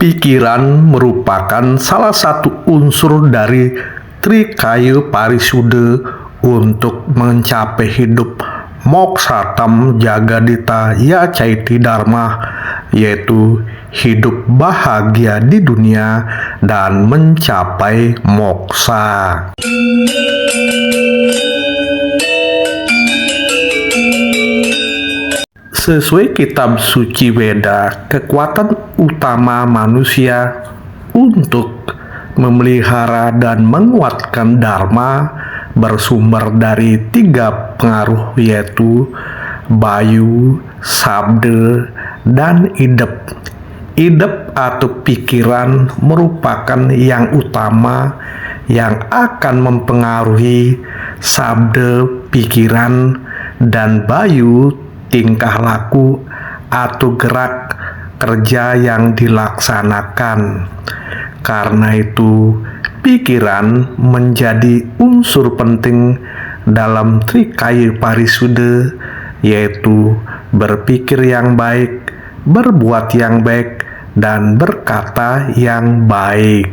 Pikiran merupakan salah satu unsur dari Trikaya Parisuddha untuk mencapai hidup Mokshatam Jagadita Yacaiti Dharma, yaitu hidup bahagia di dunia dan mencapai moksa. Sesuai kitab suci Weda, kekuatan utama manusia untuk memelihara dan menguatkan Dharma bersumber dari 3 pengaruh, yaitu Bayu, Sabda, dan Idep. Idep atau pikiran merupakan yang utama yang akan mempengaruhi Sabda pikiran, dan Bayu tingkah laku atau gerak kerja yang dilaksanakan. Karena itu, pikiran menjadi unsur penting dalam Trikaya Parisuddha, yaitu berpikir yang baik, berbuat yang baik, dan berkata yang baik.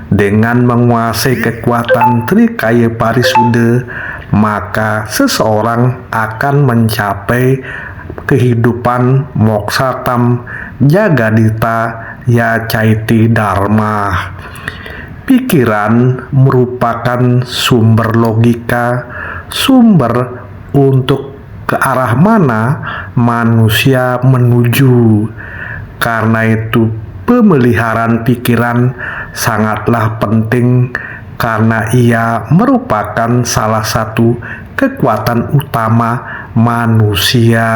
Dengan menguasai kekuatan Trikaya Parisuddha, maka seseorang akan mencapai kehidupan Mokshatam Jagadita Yacaiti Dharma. Pikiran merupakan sumber logika, sumber untuk ke arah mana manusia menuju. Karena itu, pemeliharaan pikiran sangatlah penting karena ia merupakan salah satu kekuatan utama manusia.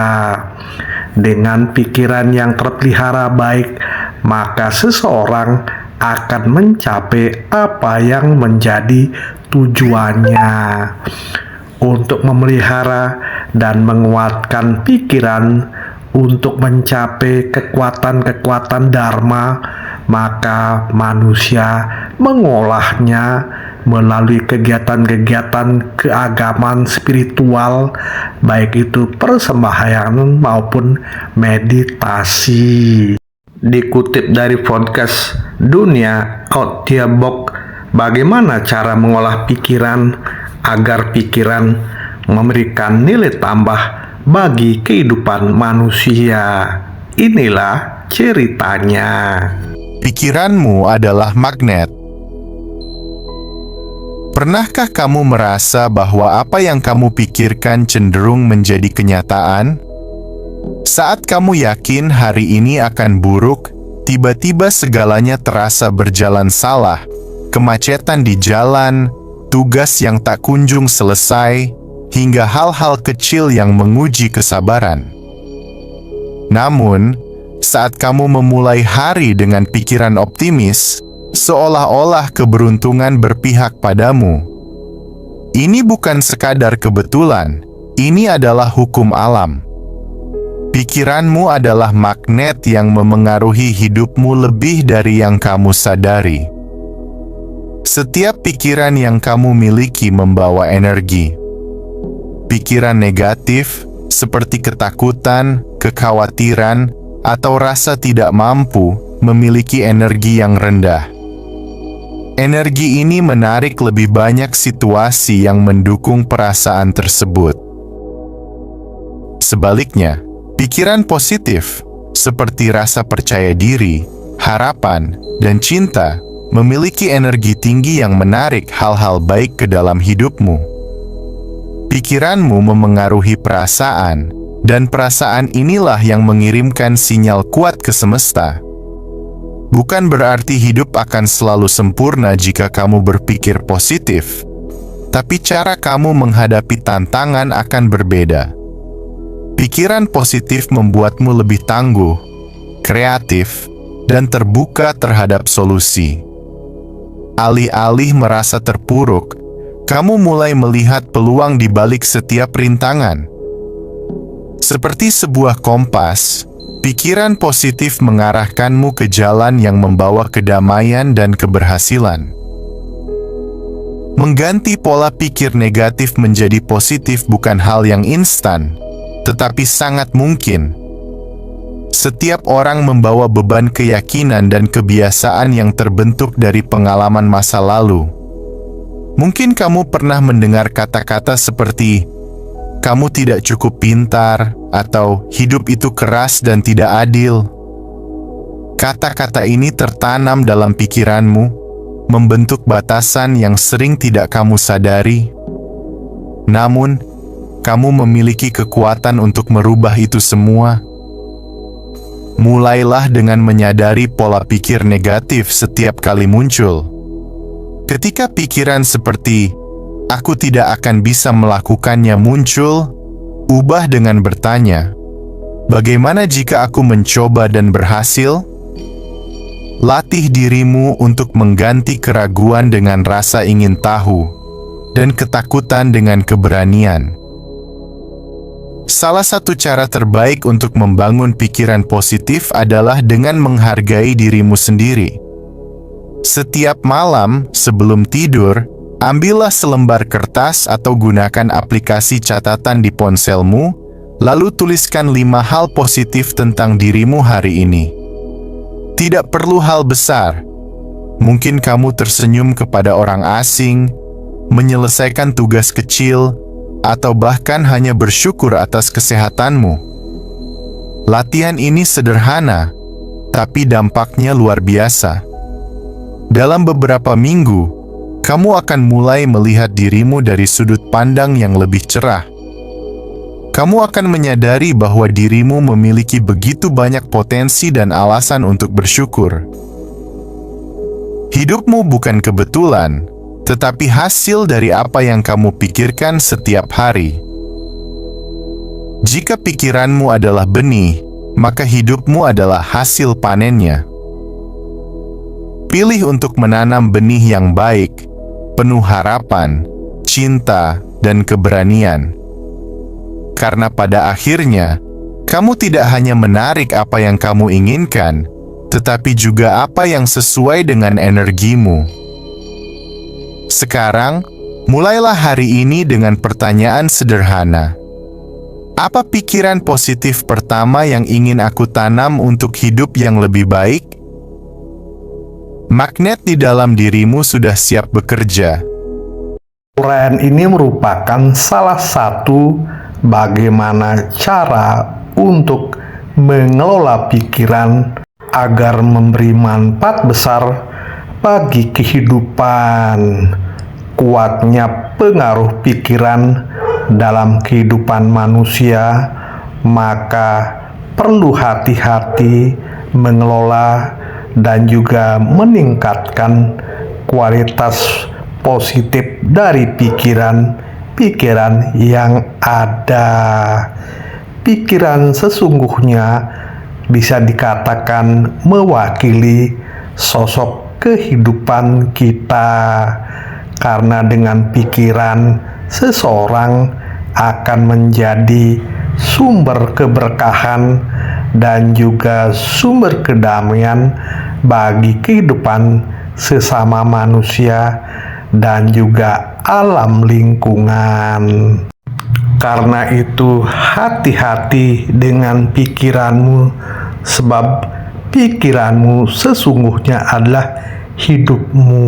Dengan pikiran yang terpelihara baik, maka seseorang akan mencapai apa yang menjadi tujuannya. Untuk memelihara dan menguatkan pikiran untuk mencapai kekuatan-kekuatan Dharma, maka manusia mengolahnya melalui kegiatan-kegiatan keagamaan spiritual, baik itu persembahyaan maupun meditasi. Dikutip dari podcast Dunia Audiobook, bagaimana cara mengolah pikiran agar pikiran memberikan nilai tambah bagi kehidupan manusia. Inilah ceritanya. Pikiranmu adalah magnet. Pernahkah kamu merasa bahwa apa yang kamu pikirkan cenderung menjadi kenyataan? Saat kamu yakin hari ini akan buruk, tiba-tiba segalanya terasa berjalan salah. Kemacetan di jalan, tugas yang tak kunjung selesai, hingga hal-hal kecil yang menguji kesabaran. Namun, saat kamu memulai hari dengan pikiran optimis, seolah-olah keberuntungan berpihak padamu. Ini bukan sekadar kebetulan, ini adalah hukum alam. Pikiranmu adalah magnet yang memengaruhi hidupmu lebih dari yang kamu sadari. Setiap pikiran yang kamu miliki membawa energi. Pikiran negatif, seperti ketakutan, kekhawatiran, atau rasa tidak mampu, memiliki energi yang rendah. Energi ini menarik lebih banyak situasi yang mendukung perasaan tersebut. Sebaliknya, pikiran positif, seperti rasa percaya diri, harapan, dan cinta, memiliki energi tinggi yang menarik hal-hal baik ke dalam hidupmu. Pikiranmu memengaruhi perasaan, dan perasaan inilah yang mengirimkan sinyal kuat ke semesta. Bukan berarti hidup akan selalu sempurna jika kamu berpikir positif, tapi cara kamu menghadapi tantangan akan berbeda. Pikiran positif membuatmu lebih tangguh, kreatif, dan terbuka terhadap solusi. Alih-alih merasa terpuruk, kamu mulai melihat peluang di balik setiap rintangan. Seperti sebuah kompas, pikiran positif mengarahkanmu ke jalan yang membawa kedamaian dan keberhasilan. Mengganti pola pikir negatif menjadi positif bukan hal yang instan, tetapi sangat mungkin. Setiap orang membawa beban keyakinan dan kebiasaan yang terbentuk dari pengalaman masa lalu. Mungkin kamu pernah mendengar kata-kata seperti, "Kamu tidak cukup pintar," atau "Hidup itu keras dan tidak adil." Kata-kata ini tertanam dalam pikiranmu, membentuk batasan yang sering tidak kamu sadari. Namun, kamu memiliki kekuatan untuk merubah itu semua. Mulailah dengan menyadari pola pikir negatif setiap kali muncul. Ketika pikiran seperti, "Aku tidak akan bisa melakukannya" muncul, ubah dengan bertanya, "Bagaimana jika aku mencoba dan berhasil?" Latih dirimu untuk mengganti keraguan dengan rasa ingin tahu, dan ketakutan dengan keberanian. Salah satu cara terbaik untuk membangun pikiran positif adalah dengan menghargai dirimu sendiri. Setiap malam sebelum tidur, ambillah selembar kertas atau gunakan aplikasi catatan di ponselmu, lalu tuliskan 5 hal positif tentang dirimu hari ini. Tidak perlu hal besar. Mungkin kamu tersenyum kepada orang asing, menyelesaikan tugas kecil, atau bahkan hanya bersyukur atas kesehatanmu. Latihan ini sederhana, tapi dampaknya luar biasa. Dalam beberapa minggu, kamu akan mulai melihat dirimu dari sudut pandang yang lebih cerah. Kamu akan menyadari bahwa dirimu memiliki begitu banyak potensi dan alasan untuk bersyukur. Hidupmu bukan kebetulan, tetapi hasil dari apa yang kamu pikirkan setiap hari. Jika pikiranmu adalah benih, maka hidupmu adalah hasil panennya. Pilih untuk menanam benih yang baik, penuh harapan, cinta, dan keberanian. Karena pada akhirnya, kamu tidak hanya menarik apa yang kamu inginkan, tetapi juga apa yang sesuai dengan energimu. Sekarang, mulailah hari ini dengan pertanyaan sederhana. Apa pikiran positif pertama yang ingin aku tanam untuk hidup yang lebih baik? Magnet di dalam dirimu sudah siap bekerja. Uraian ini merupakan salah satu bagaimana cara untuk mengelola pikiran agar memberi manfaat besar bagi kehidupan. Kuatnya pengaruh pikiran dalam kehidupan manusia, maka perlu hati-hati mengelola dan juga meningkatkan kualitas positif dari pikiran yang ada. Pikiran sesungguhnya bisa dikatakan mewakili sosok kehidupan kita, karena dengan pikiran seseorang akan menjadi sumber keberkahan dan juga sumber kedamaian bagi kehidupan sesama manusia dan juga alam lingkungan. Karena itu, hati-hati dengan pikiranmu, sebab pikiranmu sesungguhnya adalah hidupmu.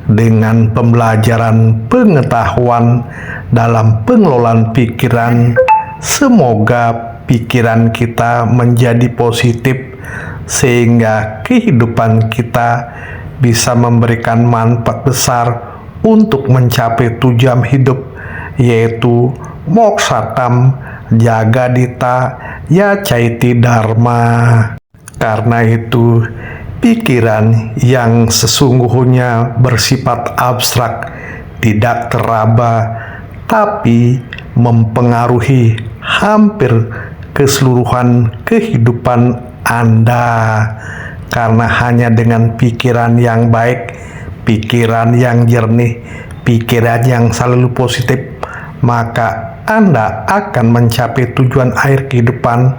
Dengan pembelajaran pengetahuan dalam pengelolaan pikiran, semoga pikiran kita menjadi positif sehingga kehidupan kita bisa memberikan manfaat besar untuk mencapai tujuan hidup, yaitu Moksatam Jagadita Yacaiti Dharma. Karena itu, pikiran yang sesungguhnya bersifat abstrak, tidak teraba, tapi mempengaruhi hampir keseluruhan kehidupan Anda. Karena hanya dengan pikiran yang baik, pikiran yang jernih, pikiran yang selalu positif, maka Anda akan mencapai tujuan akhir kehidupan,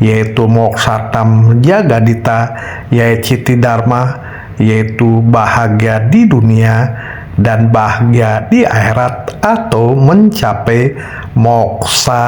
yaitu Moksatam Jagadita Yacaiti Dharma, yaitu bahagia di dunia dan bahagia di akhirat atau mencapai moksa.